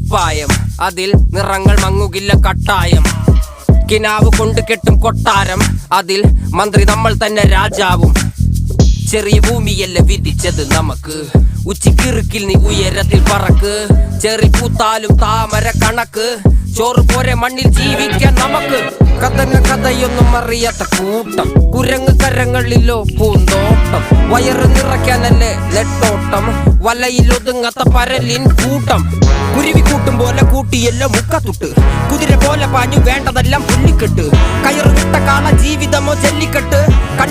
കുപ്പായം, അതിൽ നിറങ്ങൾ മങ്ങുകില്ല കട്ടായം. കിനാവ് കൊണ്ട് കെട്ടും കൊട്ടാരം, അതിൽ മന്ത്രി നമ്മൾ തന്നെ രാജാവും. ചെറിയ ഭൂമിയല്ല വിധിച്ചത് നമുക്ക്, ഉച്ചിക്കിറുക്കിൽ നീ ഉയരത്തിൽ പറക്ക്. ചെറി പൂത്താലും താമര കണക്ക്, ചോറ് പോരെ മണ്ണിൽ ജീവിക്കാൻ നമുക്ക്. കഥയൊന്നും അറിയാത്ത കൂട്ടം, കുരങ്ങ് കരങ്ങളിലോ പൂന്തോട്ടം. വയറ് നിറയ്ക്കാനല്ലേ നെട്ടോട്ടം, വലയിലൊതുങ്ങാത്ത പരലിൻ കൂട്ടം. കുരുവി കൂട്ടും പോലെ കൂട്ടിയല്ലോ മുക്കത്തുട്ട്, കുതിര പോലെ പാഞ്ഞു വേണ്ടതെല്ലാം പുല്ലിക്കെട്ട്. കയറ് വിട്ട കാള ജീവിതമോ ജല്ലിക്കെട്ട്.